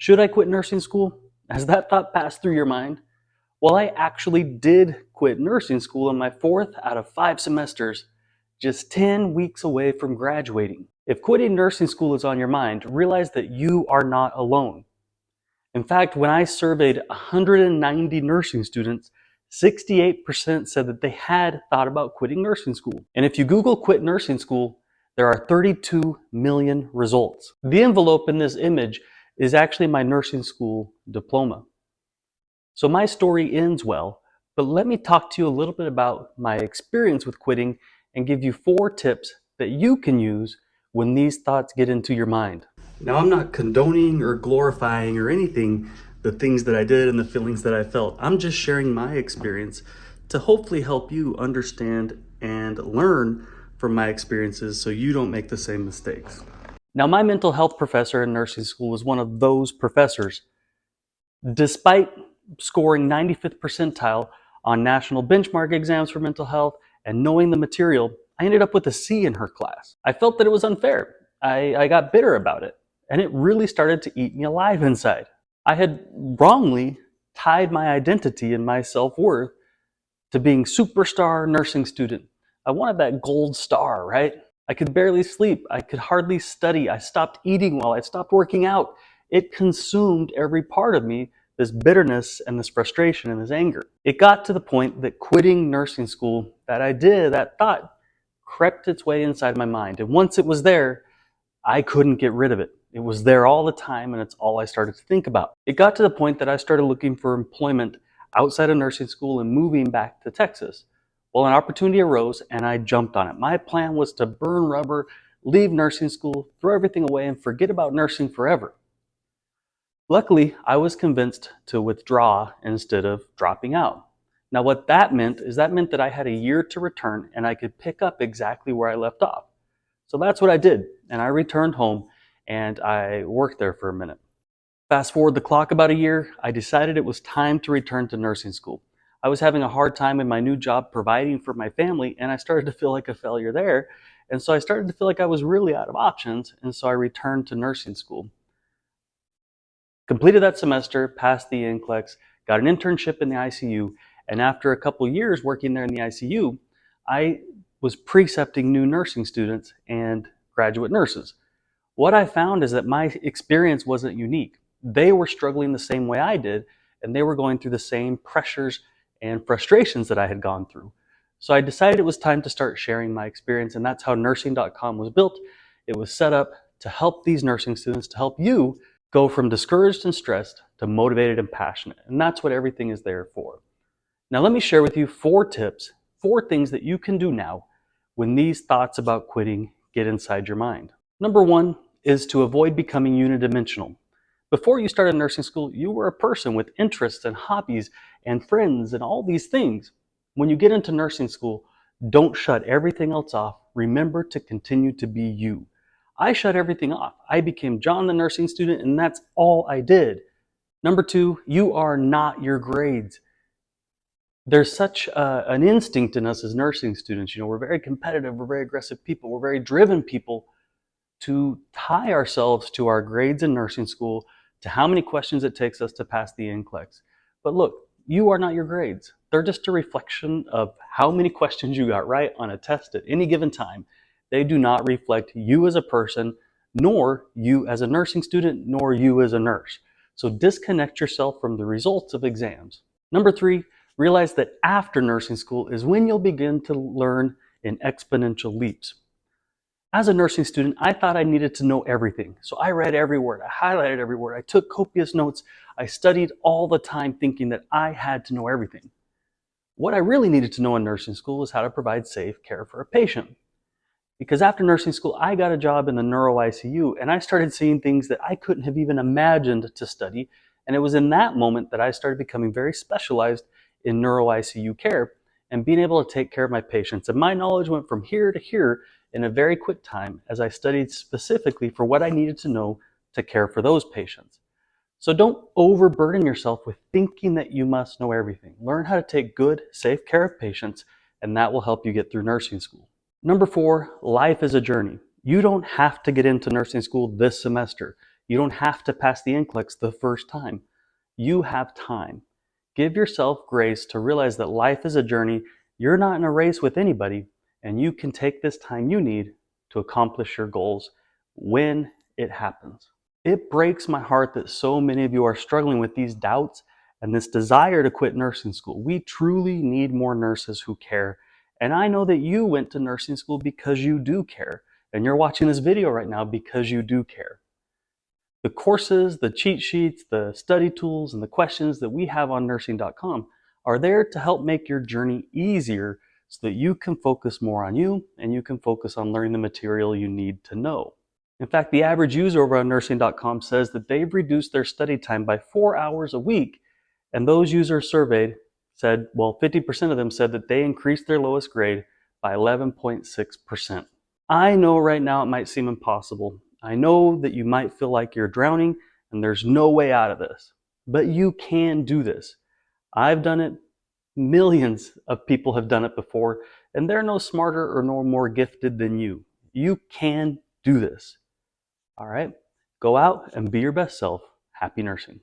Should I quit nursing school? Has that thought passed through your mind? Well, I actually did quit nursing school in my fourth out of 5 semesters, just 10 weeks away from graduating. If quitting nursing school is on your mind, realize that you are not alone. In fact, when I surveyed 190 nursing students, 68% said that they had thought about quitting nursing school. And if you Google quit nursing school, there are 32 million results. The envelope in this image is actually my nursing school diploma. So my story ends well, but let me talk to you a little bit about my experience with quitting and give you 4 tips that you can use when these thoughts get into your mind. Now, I'm not condoning or glorifying or anything the things that I did and the feelings that I felt. I'm just sharing my experience to hopefully help you understand and learn from my experiences so you don't make the same mistakes. Now, my mental health professor in nursing school was one of those professors. Despite scoring 95th percentile on national benchmark exams for mental health and knowing the material, I ended up with a C in her class. I felt that it was unfair. I got bitter about it, and it really started to eat me alive inside. I had wrongly tied my identity and my self-worth to being superstar nursing student. I wanted that gold star, right? I could barely sleep. I could hardly study. I stopped eating well. I stopped working out. It consumed every part of me, this bitterness and this frustration and this anger. It got to the point that quitting nursing school, that thought crept its way inside my mind. And once it was there, I couldn't get rid of it. It was there all the time, and it's all I started to think about. It got to the point that I started looking for employment outside of nursing school and moving back to Texas. Well, an opportunity arose, and I jumped on it. My plan was to burn rubber, leave nursing school, throw everything away, and forget about nursing forever. Luckily, I was convinced to withdraw instead of dropping out. Now, what that meant that I had a year to return, and I could pick up exactly where I left off. So that's what I did, and I returned home, and I worked there for a minute. Fast forward the clock about a year, I decided it was time to return to nursing school. I was having a hard time in my new job providing for my family, and I started to feel like a failure there. And so I started to feel like I was really out of options, and so I returned to nursing school. Completed that semester, passed the NCLEX, got an internship in the ICU, and after a couple years working there in the ICU, I was precepting new nursing students and graduate nurses. What I found is that my experience wasn't unique. They were struggling the same way I did, and they were going through the same pressures and frustrations that I had gone through. So I decided it was time to start sharing my experience, and that's how nursing.com was built. It was set up to help these nursing students, to help you go from discouraged and stressed to motivated and passionate. And that's what everything is there for. Now let me share with you 4 tips, 4 things that you can do now when these thoughts about quitting get inside your mind. Number 1 is to avoid becoming unidimensional. Before you started nursing school, you were a person with interests and hobbies and friends and all these things. When you get into nursing school, don't shut everything else off. Remember to continue to be you. I shut everything off. I became John the nursing student, and that's all I did. Number 2, you are not your grades. There's such an instinct in us as nursing students. We're very competitive, we're very aggressive people, we're very driven people to tie ourselves to our grades in nursing school, to how many questions it takes us to pass the NCLEX. But look, you are not your grades. They're just a reflection of how many questions you got right on a test at any given time. They do not reflect you as a person, nor you as a nursing student, nor you as a nurse. So disconnect yourself from the results of exams. Number 3, realize that after nursing school is when you'll begin to learn in exponential leaps. As a nursing student, I thought I needed to know everything. So I read every word, I highlighted every word, I took copious notes, I studied all the time thinking that I had to know everything. What I really needed to know in nursing school was how to provide safe care for a patient. Because after nursing school, I got a job in the neuro ICU, and I started seeing things that I couldn't have even imagined to study. And it was in that moment that I started becoming very specialized in neuro ICU care and being able to take care of my patients. And my knowledge went from here to here in a very quick time as I studied specifically for what I needed to know to care for those patients. So don't overburden yourself with thinking that you must know everything. Learn how to take good, safe care of patients, and that will help you get through nursing school. Number 4, life is a journey. You don't have to get into nursing school this semester. You don't have to pass the NCLEX the first time. You have time. Give yourself grace to realize that life is a journey. You're not in a race with anybody, and you can take this time you need to accomplish your goals when it happens. It breaks my heart that so many of you are struggling with these doubts and this desire to quit nursing school. We truly need more nurses who care. And I know that you went to nursing school because you do care. And you're watching this video right now because you do care. The courses, the cheat sheets, the study tools, and the questions that we have on nursing.com are there to help make your journey easier so that you can focus more on you and you can focus on learning the material you need to know. In fact, the average user over on nursing.com says that they've reduced their study time by 4 hours a week. And those users surveyed said, well, 50% of them said that they increased their lowest grade by 11.6%. I know right now it might seem impossible. I know that you might feel like you're drowning and there's no way out of this. But you can do this. I've done it. Millions of people have done it before, and they're no smarter or no more gifted than you. You can do this. All right? Go out and be your best self. Happy nursing.